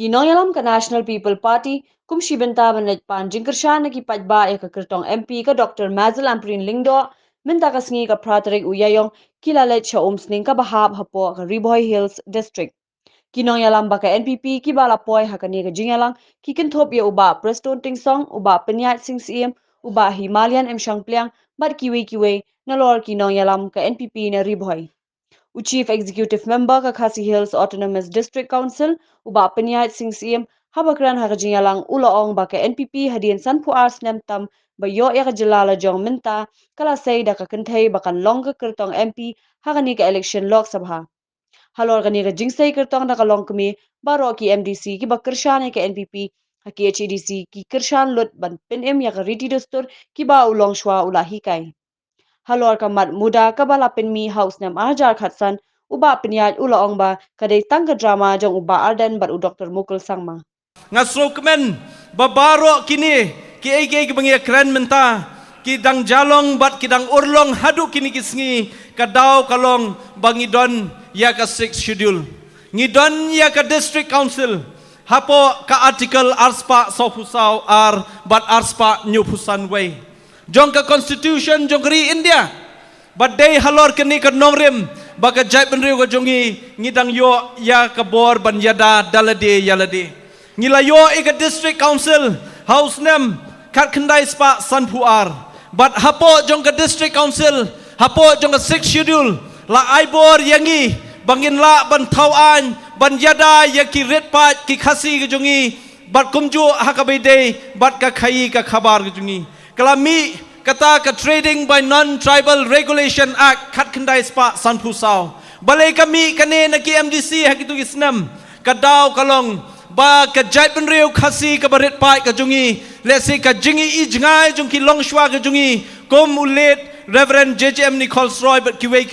Kinong yalam ka National People Party, kum shibenta banaj panjing kershan ki pajba ka kertong MP ka Dr. Mazal Amprin Lingdo, minta ka sngi ka Pratarik Uyayong, kilalet siya umsning ka bahab hapo ka Riboy Hills District. Kinong yalam baka NPP ki bala poy hakani ka jingalang, ki kintop ya uba Preston Tingsong, uba Penyat Sing Siem, uba Himalayan Shang Pliang, bat kiwe nalor kinong yalam ka NPP na Riboy. Chief Executive Member ka Khasi Hills Autonomous District Council uba Penyat Sing Siem habakran hakajiyalang ulaong baka NPP hadin sanpu ars nemtam bayo ya kajalala jong minta kala say da ka kentay bakan long ka kertong MP hakani ka election Lok Sabha. Halor kani ka jingsay kertong da ka long kami baro ki MDC ki bakershane ka NPP haki HEDC ki kershan lut ban penem ya ka riti dostur ki ba ulong shwa ulahikai. Halor ka mat muda ka bala penmi house nam ajar khatsan uba penyat ulaong ba kadai tangka drama jong uba arden bat u Dr. Mukul Sangma. Ngasrokmen babaro kini ki ege ki bangia keren menta ki dang jalong bat ki dang urlong hadu kini kisngi kadau kalong bangidon ya ka 6 schedule ngidon ya ka district council hapo ka article arspa sofusau ar bat arspa new pusan way jong ka constitution jong ri India but day halor kini ka nongrim baka jai penriu ka jongi ngidang yo ya ka bor ban yada dalade yalade ngilayo ika district council house nem kat kendai spa sanpuar but hapo jong ka district council hapo jong ka 6 schedule la aibor yangi bangin la ban tauan ban yada ya ki red pat ki khasi ka jongi bat kumju hakabide bat ka khai ka khabar ka jongi kalami kata ka trading by non-tribal regulation act kat kendai spa sanpusau balai kami kane na ki MDC hakitu isnam kadau kalong ba ka jai penriu khasi ka baret pai ka jungi lesi ka jingi ijngai jung ki longshwa ka jungi kom ulet Reverend JJM Nichols Roy bat kiwe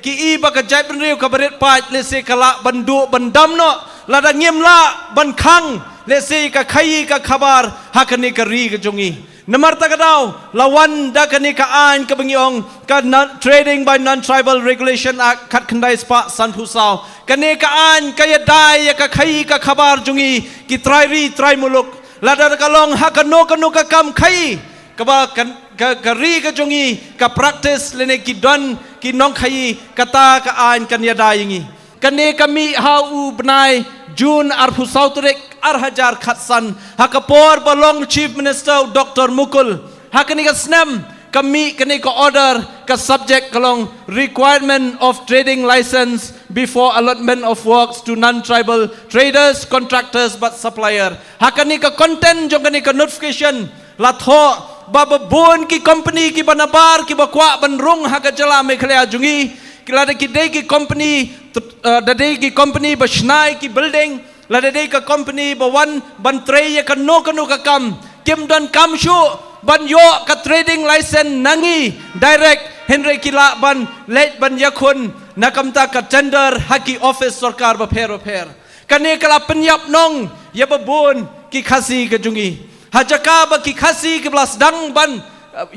ki I ba ka jai penriu ka baret pai lesi kala bandu bandam no lada ngem la ban khang lesi ka khai ka khabar hakani ka ri ka jungi namarta ka daw lawan da kani ka an ka bangiong ka trading by non-tribal regulation act kat kandai spa sanpusau kani ka an ka yadai ka khai ka khabar jungi ki trai muluk ladar ka long hakano ka kam khai ka ba ka ri ka jungi ka practice lene ki don ki nong khai kata ka an kan yadai ngi kani kami hau benai Jun arpusau turek arhajar khatsan hakapor balong Chief Minister Dr. Mukul hakani ka snam kami kani ka order ka subject kalong requirement of trading license before allotment of works to non-tribal traders, contractors but supplier hakani ka content jong kani ka notification latho baba bon ki company ki banabar ki bakwa banrung hakajala mekhlea jungi kilada ki dei ki company dadei ki company bashnai ki building lada dei ka company bawan ban trei ka no ka kam kim don kam shu ban yo ka trading license nangi direct henry kila ban let ban yakun nakamta ka tender haki office sarkar ba pher kane kala penyap nong ya babun ki khasi ka jungi hajaka ba ki khasi ki blas dang ban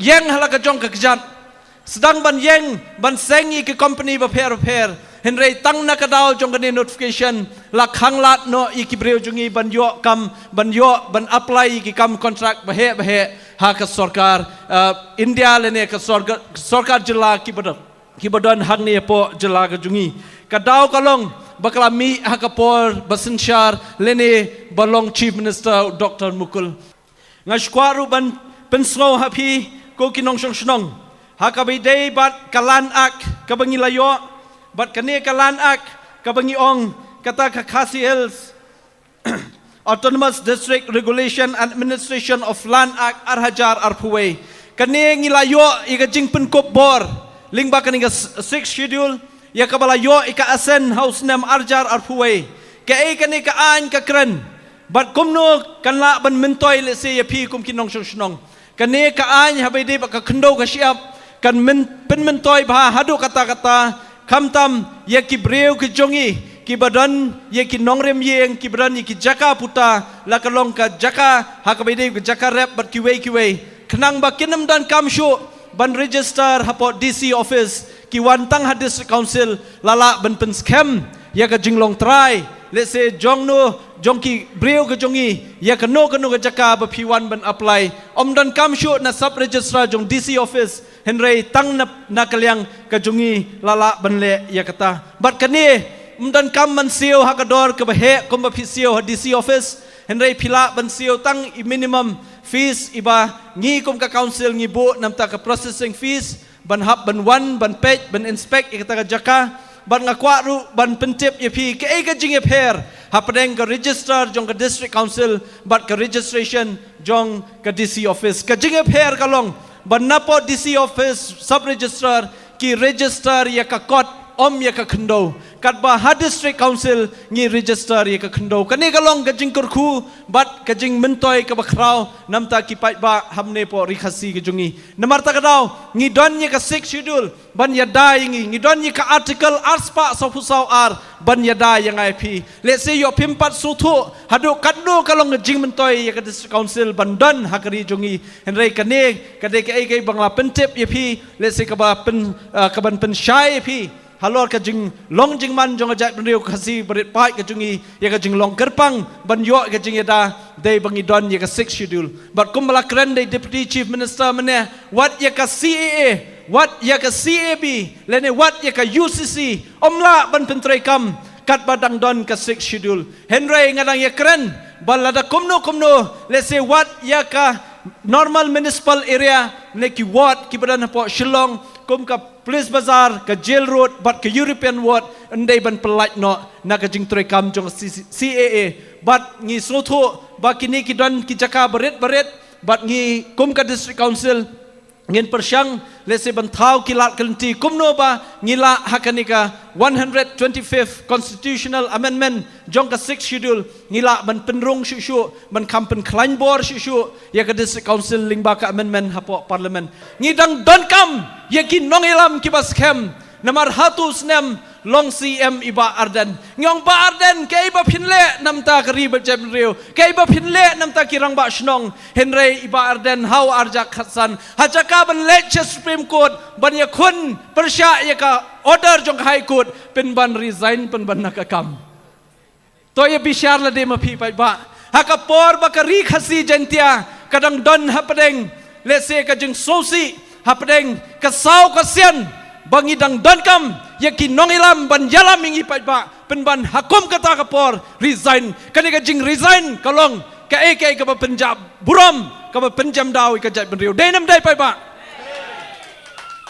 yang halaka jong ka kjat sedang ban yeng ban sengi ke company ba pher henry tang na kadao jong kani notification la khang lat no iki breu jungi ban yo ban apply ki kam contract ba he ha ka sarkar India lene ka sarkar jila ki badon hang ne po jila ka jungi kadao kalong baklami ha ka por basinshar lene balong Chief Minister Dr. Mukul ngashkwaru ban pensno happy ko kinong shnong hakabidei bat kalan ak kabangilayo bat kane kalan ak kabangiong kata ka Khasi Hills Autonomous District Regulation and Administration of Land Act arhajar arpuwe kane ngilayo iga jingpen kop bor lingba kane 6 schedule ya kabalayo ika asen house nam arjar arpuwe ka kane ka an ka kren bat kumno kanla ban mentoy le se ya pi kum kinong shnong kane ka an habidei ba ka khndo ka siap kan mentoy bah hadu kata kamtam ye ki breu ki jongi ki badan ye ki nongrem yeng ki badan ye ki jaka puta la kalong ka jaka hakabide ki jaka rep bat ki wei khnang ba kinam dan kamshu ban register hapo DC office ki wantang hadis council lala ban pen scam ye ka jinglong try let's say jongno jongki breu ke jongi ya keno ke jaka bapiwan ban apply om dan kam shu na sub registrar jong DC office henry tang na kalyang ke jongi lala ban le ya kata bat kani dan kam man siu hakador ke bahe kom bapisio DC office henry pila ban siu tang minimum fees iba ngi kom ka council ngi bu namta ka processing fees ban hab ban wan ban page ban inspect ikata ka jaka ban ngakwa ru ban pentip yepi ke ka jing yeper hapadeng ka register jong ka district council bat ka registration jong ka DC office ka jing yeper kalong ban napo DC office sub registrar ki register ya ka kot om ya ka khndo kat ba ha district council ngi register ya ka khndo kani kalong ka jing kurku bat ka jing mentoy ka bakrau namta ki pai ba hamne po rikhasi ke jungi namar ta kadau ngi don ya ka 6 schedule ban ya dai ngi don ya ka article arspa sofusau ar ban ya dai yang IP let's say yo pimpat sutu hadu kaddo kalong jing mentoy ya ka district council ban don hakari jungi henry kane kade ka ai bangla pentip ya pi let's say ka ba pen ka ban pen shai pi halor ka jing long jing man jong ajat benriu kasi berit pai ka jungi ya ka jing long kerpang ban yo ka jing yada dei bangi don ya ka 6 schedule but kumbala kren dei deputy chief minister mane what ya ka CAA what ya ka CAB lene what ya ka UCC omla ban pentrai kam kat badang don ka 6 schedule henry ngadang ya kren balada kumno let's say what ya ka normal municipal area neki ward ki badan po Shillong kum ka police bazar ka jail road but ka European ward andai ban pelait no na ka jing troi kam jong CAA but ngi sotho ba kini ki don ki jaka baret but ngi kum ka district council ngin persyang lese ban thau ki lat kelenti kumno ba ngila hakanika 125th constitutional amendment jong ka 6 schedule ngila ban penrung shu ban kampen klain bor shu ya ka district council lingba ka amendment hapo parliament ngidang don kam ya ki nongilam ki bas kem namar hatu snem long CM iba arden ngong ba arden ke iba pinle namta kari berjam riu ke iba pinle namta kirang ba shnong henry iba arden how arjak khatsan hajaka ban lecture supreme court ban ya khun persya ya ka order jong high court pen ban resign pen ban nakakam to ya bishar la de ma phi pai ba haka por ba ka ri khasi jentia kadang don hapadeng let's say ka jing sosi hapadeng ka sau ka sian bangi dang don kam yakin nongilam ban yalam ingi pai ba pen ban hakum kata kapor resign kani ka jing resign kalong ka ka ba Punjab buram ka ba penjam daw ka jai ban riu dai nam dai pai ba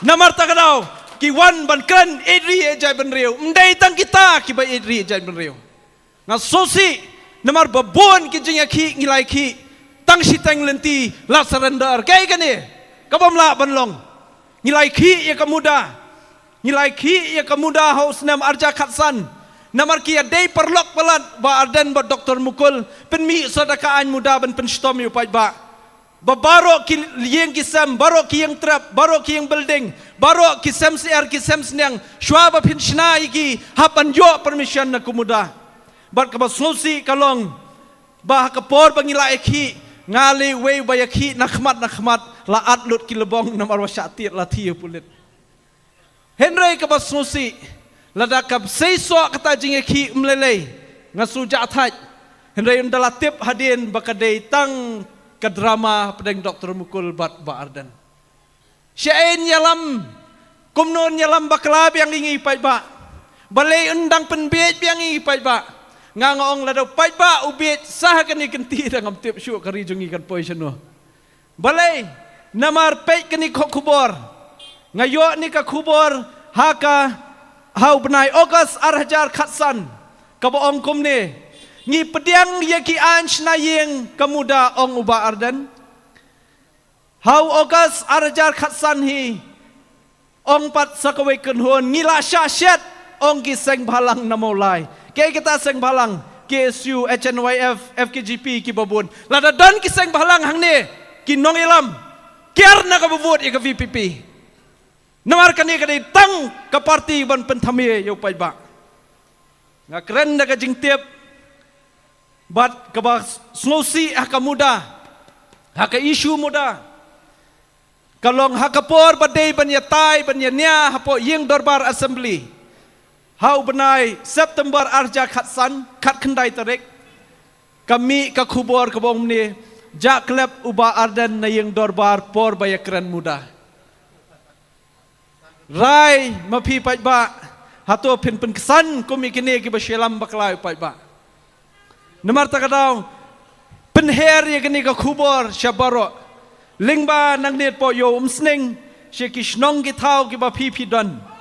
namar ta kadau ki wan ban kran edri jai ban riu ndai tang kita ki ba edri jai ban riu nga sosi namar babon ki jing yakhi ngilai ki tang si tang lenti la surrender kai kani ka bam la ban long ngilai ki ya ka muda nilai ki ya kemuda haus nam arja khatsan namar ki dei perlok pelat ba arden ba Dr. Mukul penmi sadakaan muda ban penstom yu pai ba baro ki lieng ki sam baro ki yang trap baro ki yang building baro ki sam CR ki sam snang shwa ba pinshna iki hapan yo permission na kemuda bat ka ba sosi kalong ba ka por bangila ki ngali we ba yakhi nakhmat la atlut ki lebong namar wasyatir la thiu pulit henry kabasusi lada kap seiso kata jing ki mlelei ngasu jathaj henry undala tip hadin bakadei tang ka drama pedeng Dr. Mukul bat ba ardan syain yalam kumnon yalam baklab yang ingi pai ba balai undang penbet yang ingi pai ba ngangong lada pai ba ubet sah kan ikenti dangam tip syu kari jungi kan poison balai namar pei kani khokubor ngayo ni ka khubor haka hau benai August arhajar khatsan ka boong kumne ngi pediang yaki anch na yeng kemuda ong uba ardan hau August arhajar khatsan hi ong pat sakawe kenhon ngila syashat ong ki seng balang namolai ke kita seng balang KSU HNYF FKGP ki babun lada don ki seng balang hangne ki nongilam kiar na ka babut ya ka VPP namar kani kadai tang ka parti ban pentamie yo pai ba nga keren da ka jingtip bat ka ba snosi haka muda haka isu muda kalong haka por badai ban ya tai ban ya nya hapo yeng dorbar assembly hau benai September arja khatsan khat khandai tarek kami ka kubor kabong ni jaklep uba arden na yung dorbar por bayakran muda. Rai mapi pait ba hato pin kesan kumi kini ki basyelam baklai pait ba. Namar takadaw penher ya kini ka kubor syabaro. Lingba nang net po yo umsning syekishnong ki tau ki ba pipi don.